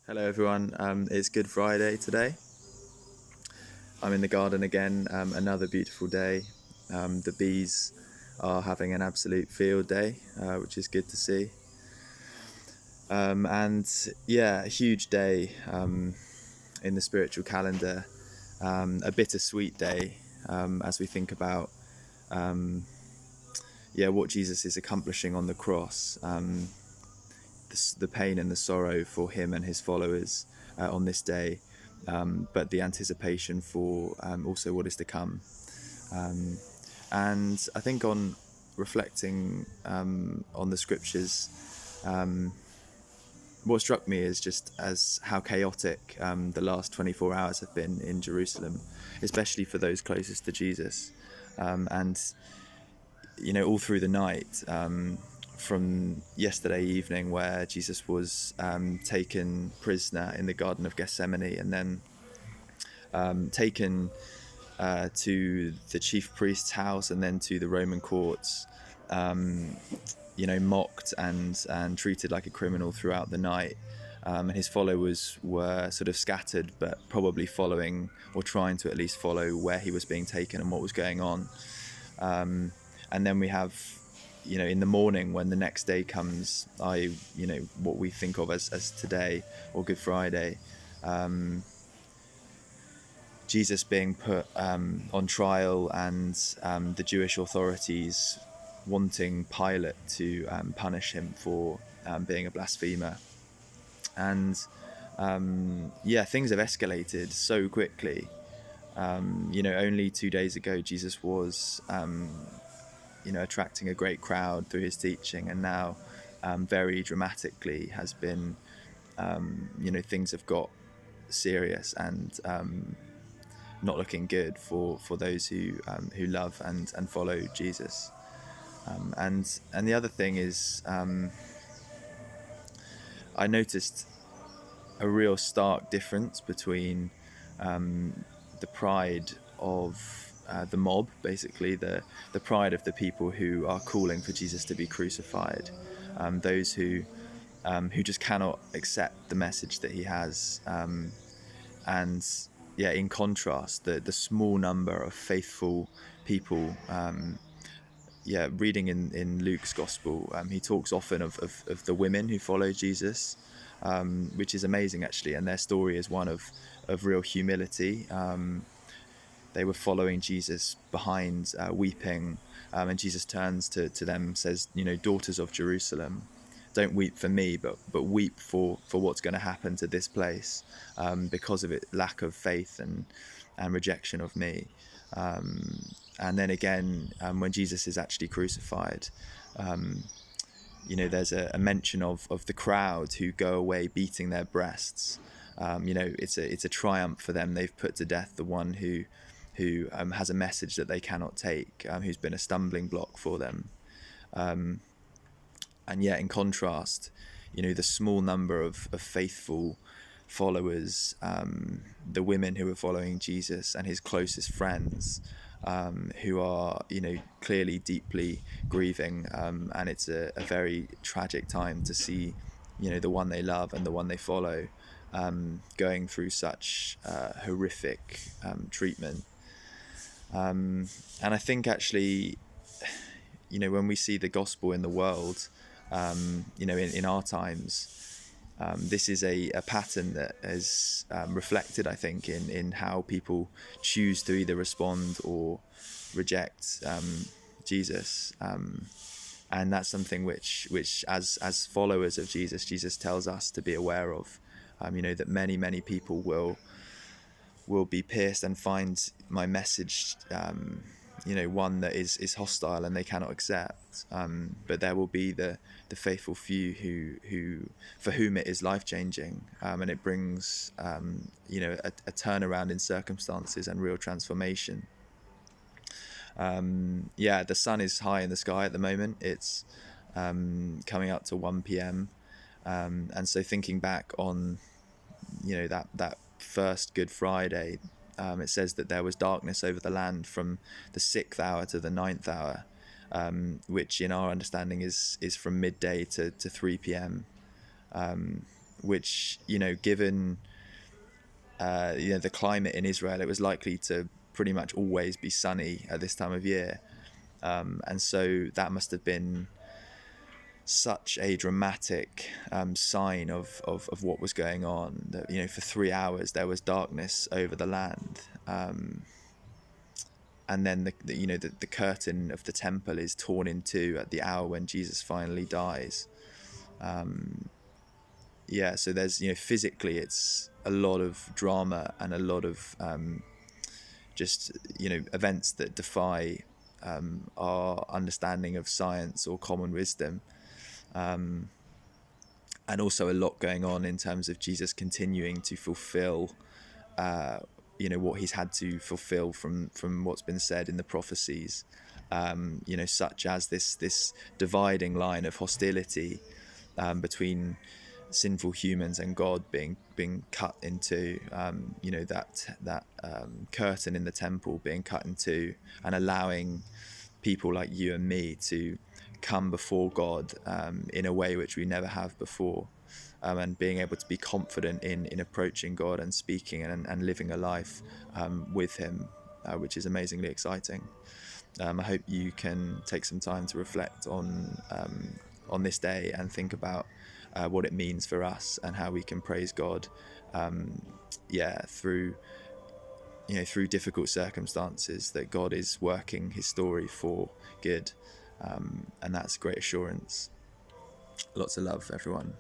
Hello everyone, it's Good Friday today. I'm in the garden again, another beautiful day. The bees are having an absolute field day, which is good to see. And yeah, a huge day in the spiritual calendar, a bittersweet day as we think about what Jesus is accomplishing on the cross, the pain and the sorrow for him and his followers on this day, but the anticipation for also what is to come. And I think on reflecting on the scriptures, what struck me is just as how chaotic the last 24 hours have been in Jerusalem, especially for those closest to Jesus. And all through the night, from yesterday evening, where Jesus was taken prisoner in the Garden of Gethsemane, and then taken to the chief priest's house, and then to the Roman courts, mocked and treated like a criminal throughout the night. And his followers were sort of scattered, but probably following, or trying to at least follow, where he was being taken and what was going on. And then we have, in the morning, when the next day comes, what we think of as today, or Good Friday, Jesus being put on trial, and the Jewish authorities wanting Pilate to punish him for being a blasphemer. And things have escalated so quickly. Only 2 days ago, Jesus was attracting a great crowd through his teaching, and now very dramatically has been, things have got serious and not looking good for those who love and follow Jesus. And the other thing is, I noticed a real stark difference between the pride of the mob, basically the pride of the people who are calling for Jesus to be crucified, those who just cannot accept the message that he has, and in contrast, the small number of faithful people. Reading in Luke's gospel, he talks often of the women who follow Jesus, which is amazing actually, and their story is one of real humility. They were following Jesus behind, weeping, and Jesus turns to them, says, daughters of Jerusalem, don't weep for me, but weep for what's going to happen to this place, because of it lack of faith and rejection of me. And then again, when Jesus is actually crucified, there's a mention of the crowd who go away beating their breasts. It's a triumph for them. They've put to death the one who has a message that they cannot take, who's been a stumbling block for them. And yet, in contrast, the small number of faithful followers, the women who are following Jesus and his closest friends, who are, clearly deeply grieving, and it's a very tragic time to see, the one they love and the one they follow, going through such horrific treatment. And I think actually, when we see the gospel in the world, in our times, this is a pattern that is reflected, I think, in how people choose to either respond or reject Jesus. And that's something which as followers of Jesus tells us to be aware of. That many people will be pierced and find my message, one that is hostile and they cannot accept. But there will be the faithful few who for whom it is life changing, and it brings a turnaround in circumstances and real transformation. The sun is high in the sky at the moment. It's coming up to 1 p.m. And so thinking back on that first Good Friday, it says that there was darkness over the land from the 6th hour to the 9th hour, which in our understanding is from midday to 3 p.m., which, given the climate in Israel, it was likely to pretty much always be sunny at this time of year. And so that must have been such a dramatic sign of what was going on, that for 3 hours there was darkness over the land, and then the curtain of the temple is torn in two at the hour when Jesus finally dies. So there's physically it's a lot of drama and a lot of just events that defy our understanding of science or common wisdom. And also a lot going on in terms of Jesus continuing to fulfill what he's had to fulfill from what's been said in the prophecies, such as this dividing line of hostility between sinful humans and God being cut into, that curtain in the temple being cut into, and allowing people like you and me to come before God in a way which we never have before, and being able to be confident in approaching God and speaking and living a life with him, which is amazingly exciting. I hope you can take some time to reflect on this day and think about what it means for us and how we can praise God through difficult circumstances, that God is working his story for good, and that's great assurance. Lots of love, everyone.